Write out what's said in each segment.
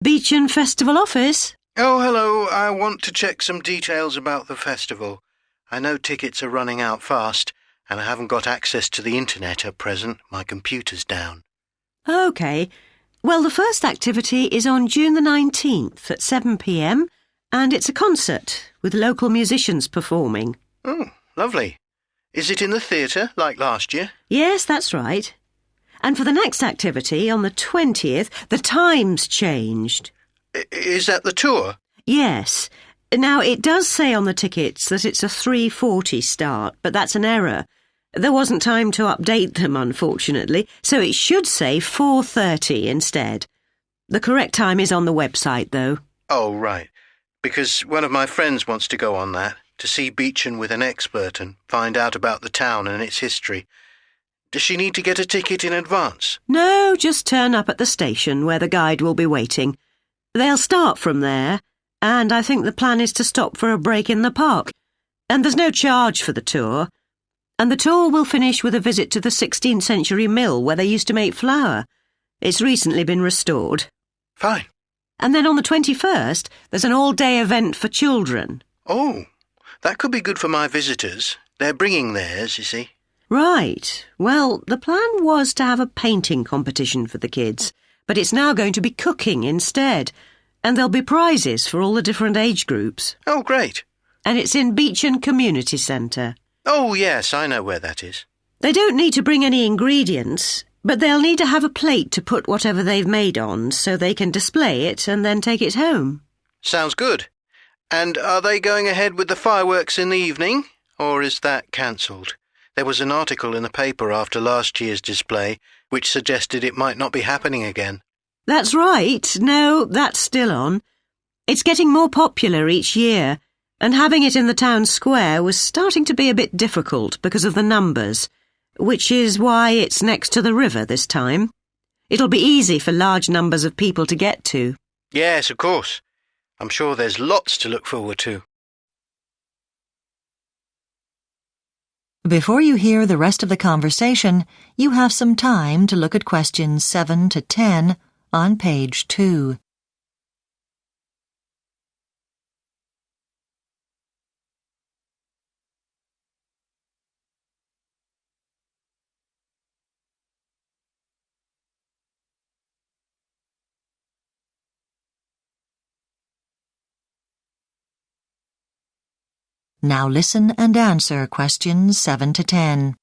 Beacon Festival office. Oh, hello. I want to check some details about the festival. I know tickets are running out fast, and I haven't got access to the internet at present. My computer's down. OK. Well, the first activity is on June the 19th at 7 p.m, and it's a concert with local musicians performing. Oh, lovely. Is it in the theatre, like last year? Yes, that's right. And for the next activity, on the 20th, the time's changed. Is that the tour? Yes. Now, it does say on the tickets that it's a 3:40 start, but that's an error. There wasn't time to update them, unfortunately, so it should say 4:30 instead. The correct time is on the website, though. Oh, right. Because one of my friends wants to go on that, to see Beacon with an expert and find out about the town and its history. Does she need to get a ticket in advance? No, just turn up at the station where the guide will be waiting. They'll start from there, and I think the plan is to stop for a break in the park. And there's no charge for the tour. And the tour will finish with a visit to the 16th century mill where they used to make flour. It's recently been restored. Fine. And then on the 21st, there's an all-day event for children. Oh, that could be good for my visitors. They're bringing theirs, you see. Right. Well, the plan was to have a painting competition for the kids, but it's now going to be cooking instead, and there'll be prizes for all the different age groups. Oh, great. And it's in Beacon Community Centre. Oh, yes, I know where that is. They don't need to bring any ingredients, but they'll need to have a plate to put whatever they've made on so they can display it and then take it home. Sounds good. And are they going ahead with the fireworks in the evening, or is that cancelled? There was an article in the paper after last year's display which suggested it might not be happening again. That's right. No, that's still on. It's getting more popular each year, and having it in the town square was starting to be a bit difficult because of the numbers, which is why it's next to the river this time. It'll be easy for large numbers of people to get to. Yes, of course. I'm sure there's lots to look forward to. Before you hear the rest of the conversation, you have some time to look at questions 7 to 10 on page 2. Now listen and answer questions 7 to 10.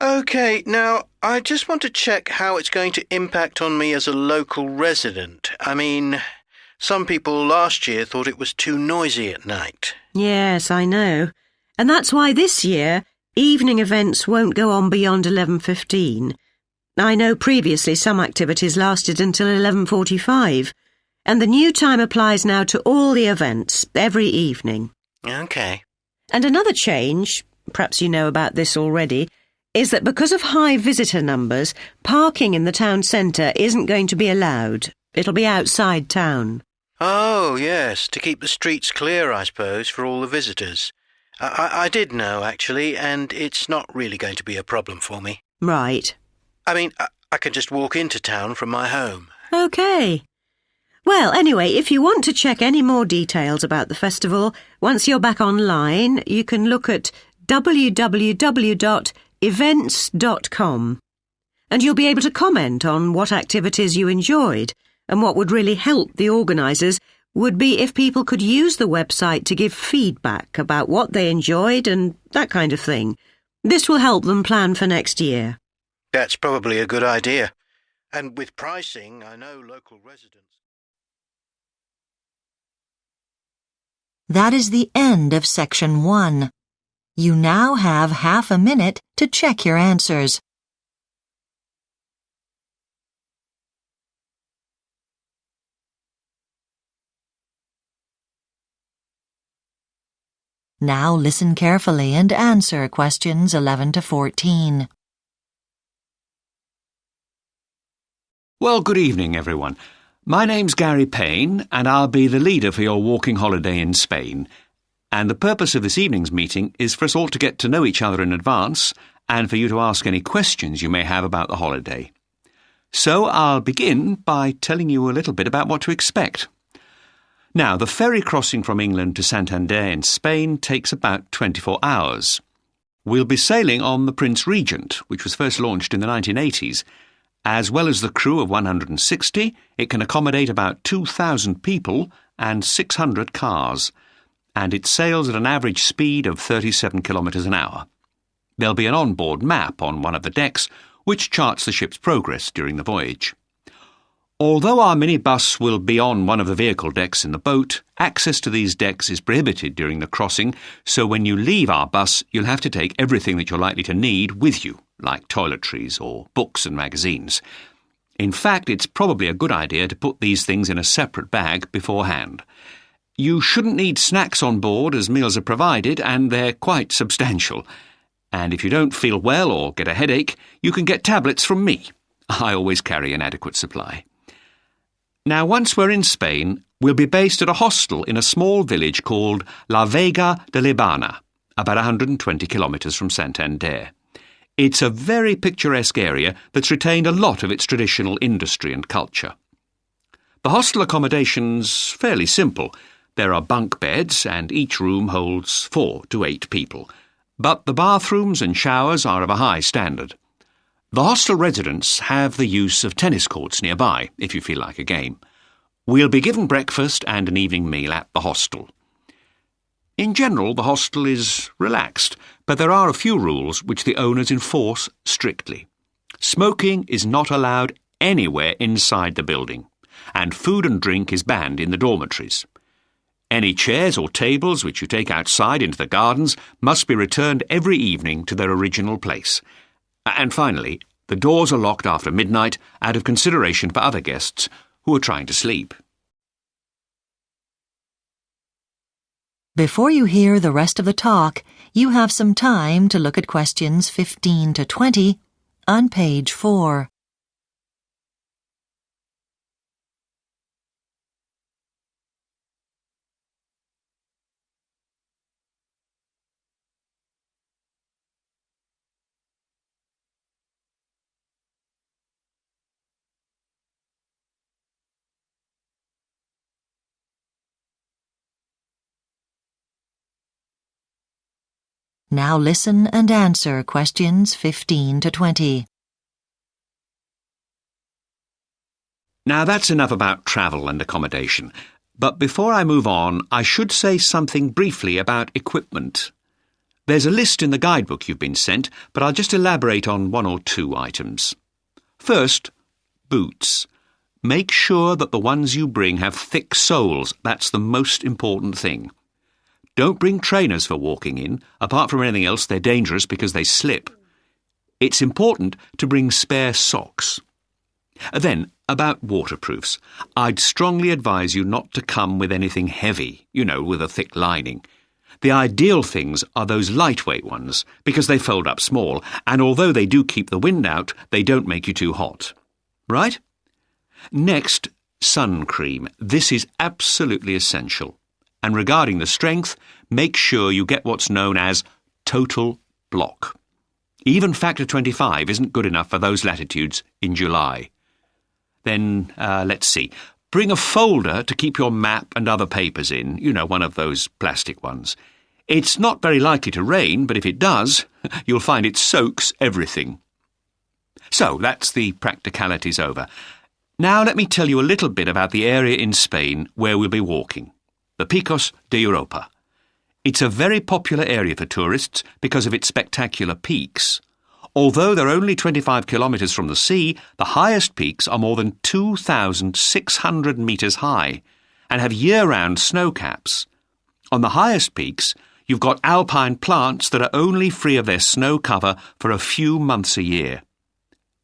OK, now, I just want to check how it's going to impact on me as a local resident. I mean, some people last year thought it was too noisy at night. Yes, I know. And that's why this year, evening events won't go on beyond 11:15. I know previously some activities lasted until 11:45. And the new time applies now to all the events, every evening. OK. And another change, perhaps you know about this already, is that because of high visitor numbers, parking in the town centre isn't going to be allowed. It'll be outside town. Oh, yes, to keep the streets clear, I suppose, for all the visitors. I did know, actually, and it's not really going to be a problem for me. Right. I mean, I can just walk into town from my home. OK. Well, anyway, if you want to check any more details about the festival, once you're back online, you can look at www.events.com. And you'll be able to comment on what activities you enjoyed, and what would really help the organisers would be if people could use the website to give feedback about what they enjoyed and that kind of thing. This will help them plan for next year. That's probably a good idea. And with pricing, I know local residents... That is the end of section 1. You now have half a minute to check your answers. Now listen carefully and answer questions 11 to 14. Well, good evening, everyone. My name's Gary Payne, and I'll be the leader for your walking holiday in Spain. And the purpose of this evening's meeting is for us all to get to know each other in advance and for you to ask any questions you may have about the holiday. So I'll begin by telling you a little bit about what to expect. Now, the ferry crossing from England to Santander in Spain takes about 24 hours. We'll be sailing on the Prince Regent, which was first launched in the 1980s. As well as the crew of 160, it can accommodate about 2,000 people and 600 cars, and it sails at an average speed of 37 kilometres an hour. There'll be an onboard map on one of the decks which charts the ship's progress during the voyage. Although our minibus will be on one of the vehicle decks in the boat, access to these decks is prohibited during the crossing, so when you leave our bus, you'll have to take everything that you're likely to need with you, like toiletries or books and magazines. In fact, it's probably a good idea to put these things in a separate bag beforehand. You shouldn't need snacks on board as meals are provided, and they're quite substantial. And if you don't feel well or get a headache, you can get tablets from me. I always carry an adequate supply. Now, once we're in Spain, we'll be based at a hostel in a small village called La Vega de Libana, about 120 kilometres from Santander. It's a very picturesque area that's retained a lot of its traditional industry and culture. The hostel accommodation's fairly simple. There are bunk beds, and each room holds 4 to 8 people. But the bathrooms and showers are of a high standard. The hostel residents have the use of tennis courts nearby, if you feel like a game. We'll be given breakfast and an evening meal at the hostel. In general, the hostel is relaxed, but there are a few rules which the owners enforce strictly. Smoking is not allowed anywhere inside the building, and food and drink is banned in the dormitories. Any chairs or tables which you take outside into the gardens must be returned every evening to their original place. And finally, the doors are locked after midnight out of consideration for other guests who are trying to sleep. Before you hear the rest of the talk, you have some time to look at questions 15 to 20 on page 4. Now listen and answer questions 15 to 20. Now that's enough about travel and accommodation. But before I move on, I should say something briefly about equipment. There's a list in the guidebook you've been sent, but I'll just elaborate on 1 or 2 items. First, boots. Make sure that the ones you bring have thick soles. That's the most important thing. Don't bring trainers for walking in. Apart from anything else, they're dangerous because they slip. It's important to bring spare socks. Then, about waterproofs. I'd strongly advise you not to come with anything heavy, with a thick lining. The ideal things are those lightweight ones, because they fold up small, and although they do keep the wind out, they don't make you too hot. Right? Next, sun cream. This is absolutely essential. And regarding the strength, make sure you get what's known as total block. Even factor 25 isn't good enough for those latitudes in July. Then, let's see. Bring a folder to keep your map and other papers in, one of those plastic ones. It's not very likely to rain, but if it does, you'll find it soaks everything. So, that's the practicalities over. Now let me tell you a little bit about the area in Spain where we'll be walking. The Picos de Europa. It's a very popular area for tourists because of its spectacular peaks. Although they're only 25 kilometres from the sea, the highest peaks are more than 2,600 metres high and have year-round snow caps. On the highest peaks, you've got alpine plants that are only free of their snow cover for a few months a year.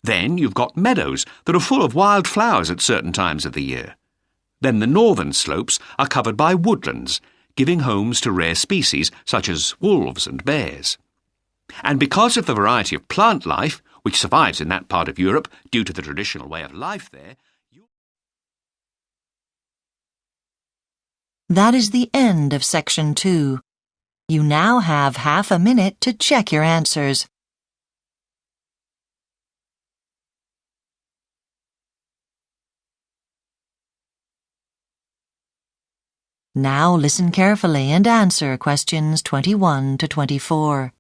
Then you've got meadows that are full of wild flowers at certain times of the year. Then the northern slopes are covered by woodlands, giving homes to rare species such as wolves and bears. And because of the variety of plant life, which survives in that part of Europe due to the traditional way of life there, That is the end of section 2. You now have half a minute to check your answers. Now listen carefully and answer questions 21 to 24.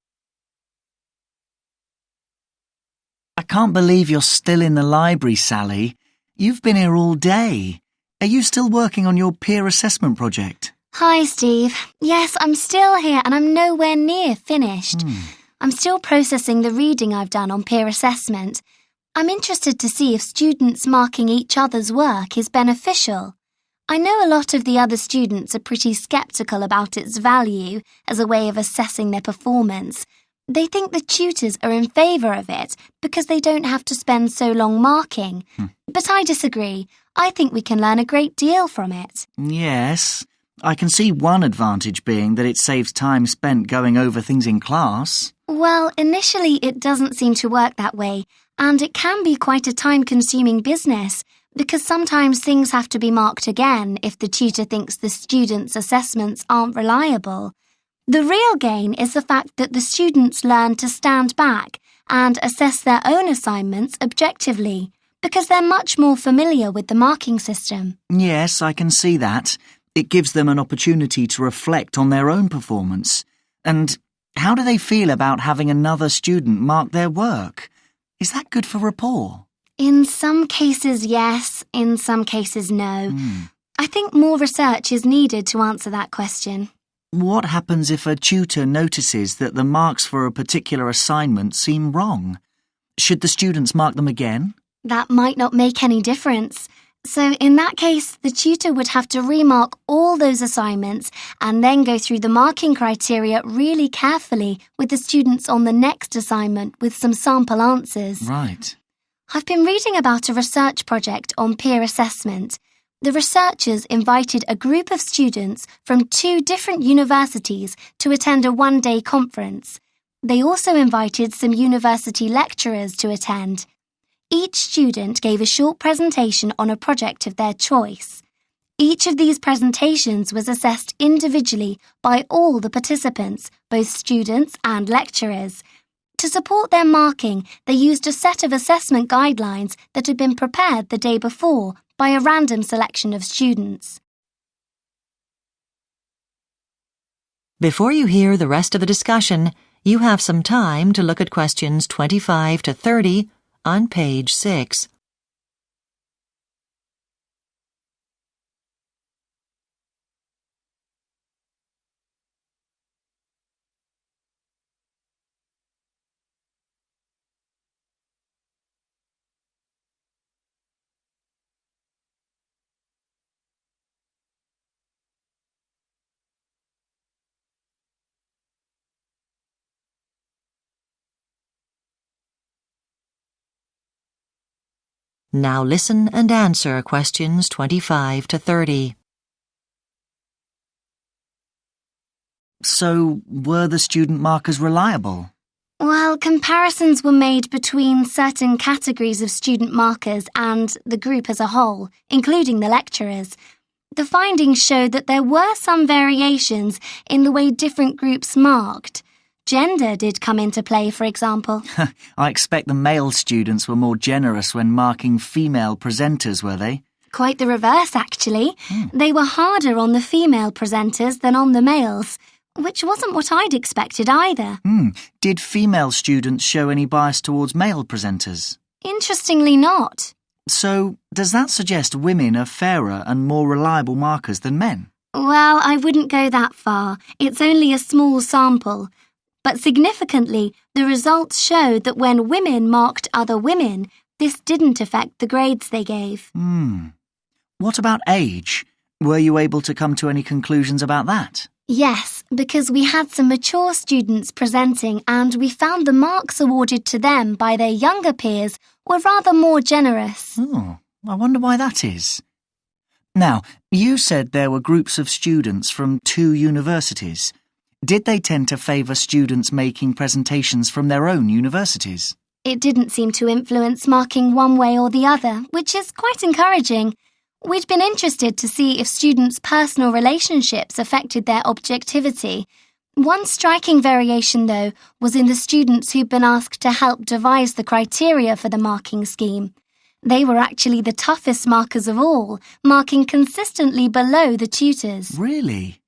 I can't believe you're still in the library, Sally. You've been here all day. Are you still working on your peer assessment project? Hi, Steve. Yes, I'm still here and I'm nowhere near finished. I'm still processing the reading I've done on peer assessment. I'm interested to see if students marking each other's work is beneficial. I know a lot of the other students are pretty sceptical about its value as a way of assessing their performance. They think the tutors are in favour of it because they don't have to spend so long marking. But I disagree. I think we can learn a great deal from it. Yes. I can see one advantage being that it saves time spent going over things in class. Well, initially it doesn't seem to work that way, and it can be quite a time-consuming business because sometimes things have to be marked again if the tutor thinks the students' assessments aren't reliable. The real gain is the fact that the students learn to stand back and assess their own assignments objectively because they're much more familiar with the marking system. Yes, I can see that. It gives them an opportunity to reflect on their own performance. And how do they feel about having another student mark their work? Is that good for rapport? In some cases, yes. In some cases, no. I think more research is needed to answer that question. What happens if a tutor notices that the marks for a particular assignment seem wrong? Should the students mark them again? That might not make any difference. So in that case, the tutor would have to remark all those assignments and then go through the marking criteria really carefully with the students on the next assignment with some sample answers. Right. I've been reading about a research project on peer assessment. The researchers invited a group of students from 2 different universities to attend a one-day conference. They also invited some university lecturers to attend. Each student gave a short presentation on a project of their choice. Each of these presentations was assessed individually by all the participants, both students and lecturers. To support their marking, they used a set of assessment guidelines that had been prepared the day before by a random selection of students. Before you hear the rest of the discussion, you have some time to look at questions 25 to 30 on page 6. Now listen and answer questions 25 to 30. So, were the student markers reliable? Well, comparisons were made between certain categories of student markers and the group as a whole, including the lecturers. The findings showed that there were some variations in the way different groups marked. Gender did come into play, for example. I expect the male students were more generous when marking female presenters, were they? Quite the reverse, actually. They were harder on the female presenters than on the males, which wasn't what I'd expected either. Did female students show any bias towards male presenters? Interestingly not. So, does that suggest women are fairer and more reliable markers than men? Well, I wouldn't go that far. It's only a small sample. But significantly, the results showed that when women marked other women, this didn't affect the grades they gave. What about age? Were you able to come to any conclusions about that? Yes, because we had some mature students presenting and we found the marks awarded to them by their younger peers were rather more generous. Oh, I wonder why that is. Now, you said there were groups of students from 2 universities. Did they tend to favour students making presentations from their own universities? It didn't seem to influence marking one way or the other, which is quite encouraging. We'd been interested to see if students' personal relationships affected their objectivity. One striking variation, though, was in the students who'd been asked to help devise the criteria for the marking scheme. They were actually the toughest markers of all, marking consistently below the tutors. Really?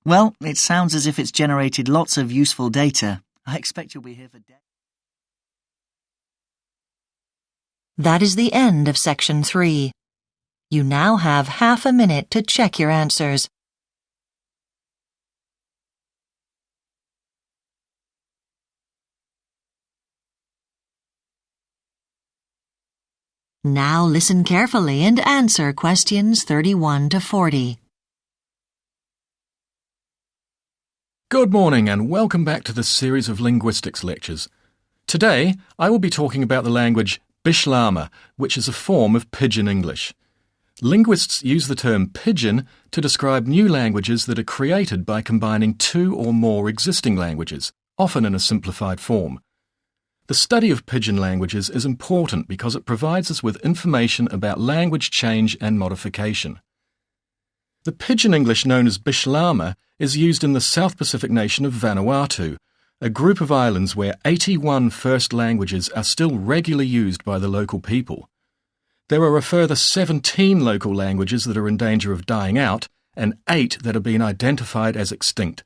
Well, it sounds as if it's generated lots of useful data. I expect you'll be here for days. That is the end of Section 3. You now have half a minute to check your answers. Now listen carefully and answer questions 31 to 40. Good morning and welcome back to this series of linguistics lectures. Today, I will be talking about the language Bislama, which is a form of Pidgin English. Linguists use the term pidgin to describe new languages that are created by combining two or more existing languages, often in a simplified form. The study of pidgin languages is important because it provides us with information about language change and modification. The pidgin English known as Bislama is used in the South Pacific nation of Vanuatu, a group of islands where 81 first languages are still regularly used by the local people. There are a further 17 local languages that are in danger of dying out and 8 that have been identified as extinct.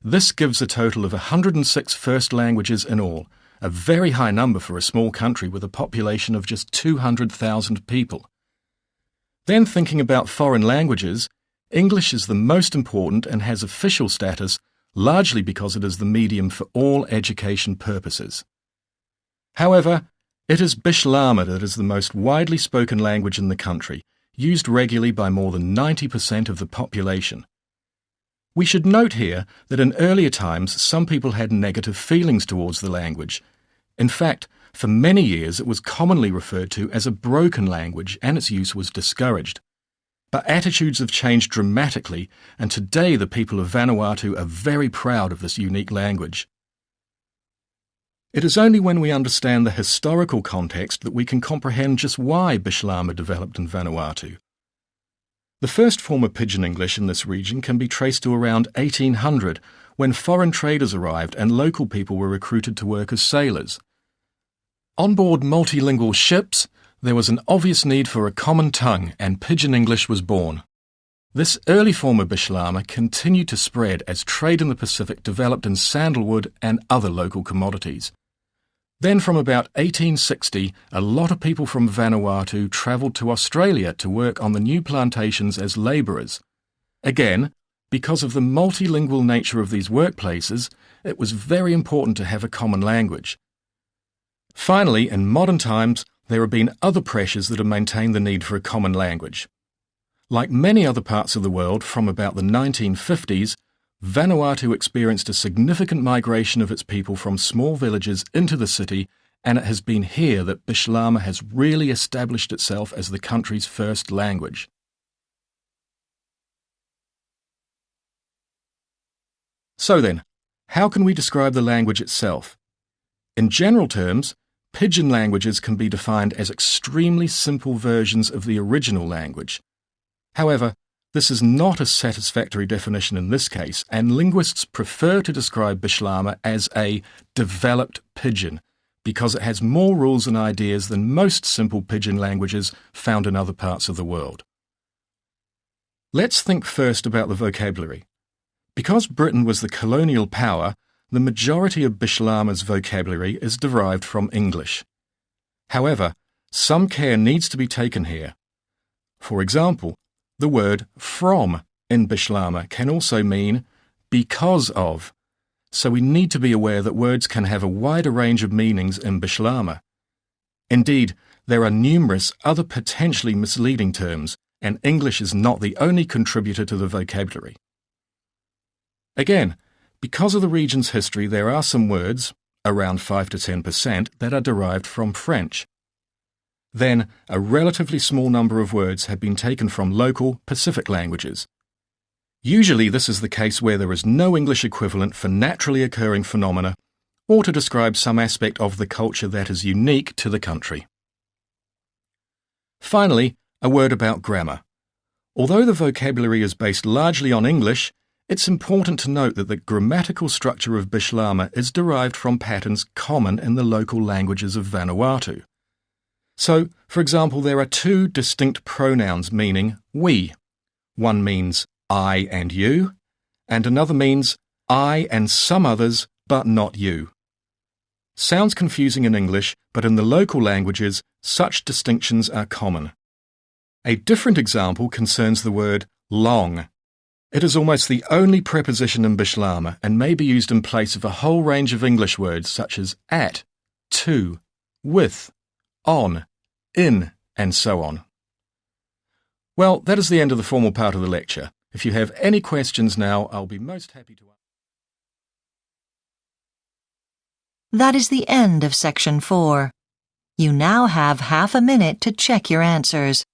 This gives a total of 106 first languages in all, a very high number for a small country with a population of just 200,000 people. Then thinking about foreign languages, English is the most important and has official status, largely because it is the medium for all education purposes. However, it is Bislama that is the most widely spoken language in the country, used regularly by more than 90% of the population. We should note here that in earlier times some people had negative feelings towards the language. In fact, for many years it was commonly referred to as a broken language and its use was discouraged. But attitudes have changed dramatically, and today the people of Vanuatu are very proud of this unique language. It is only when we understand the historical context that we can comprehend just why Bislama developed in Vanuatu. The first form of Pidgin English in this region can be traced to around 1800, when foreign traders arrived and local people were recruited to work as sailors. On board multilingual ships, there was an obvious need for a common tongue, and Pidgin English was born. This early form of Bislama continued to spread as trade in the Pacific developed in sandalwood and other local commodities. Then from about 1860, a lot of people from Vanuatu travelled to Australia to work on the new plantations as labourers. Again, because of the multilingual nature of these workplaces, it was very important to have a common language. Finally, in modern times, there have been other pressures that have maintained the need for a common language. Like many other parts of the world from about the 1950s, Vanuatu experienced a significant migration of its people from small villages into the city, and it has been here that Bislama has really established itself as the country's first language. So then, how can we describe the language itself? In general terms, Pidgin languages can be defined as extremely simple versions of the original language. However, this is not a satisfactory definition in this case, and linguists prefer to describe Bislama as a developed Pidgin because it has more rules and ideas than most simple Pidgin languages found in other parts of the world. Let's think first about the vocabulary. Because Britain was the colonial power, the majority of Bislama's vocabulary is derived from English. However, some care needs to be taken here. For example, the word from in Bislama can also mean because of, so we need to be aware that words can have a wider range of meanings in Bislama. Indeed, there are numerous other potentially misleading terms, and English is not the only contributor to the vocabulary. Again, because of the region's history, there are some words, around 5 to 10%, that are derived from French. Then, a relatively small number of words have been taken from local Pacific languages. Usually this is the case where there is no English equivalent for naturally occurring phenomena or to describe some aspect of the culture that is unique to the country. Finally, a word about grammar. Although the vocabulary is based largely on English, it's important to note that the grammatical structure of Bislama is derived from patterns common in the local languages of Vanuatu. So, for example, there are two distinct pronouns meaning we. One means I and you, and another means I and some others, but not you. Sounds confusing in English, but in the local languages, such distinctions are common. A different example concerns the word long. It is almost the only preposition in Bislama and may be used in place of a whole range of English words such as at, to, with, on, in, and so on. Well, that is the end of the formal part of the lecture. If you have any questions now, I'll be most happy to answer. That is the end of Section 4. You now have half a minute to check your answers.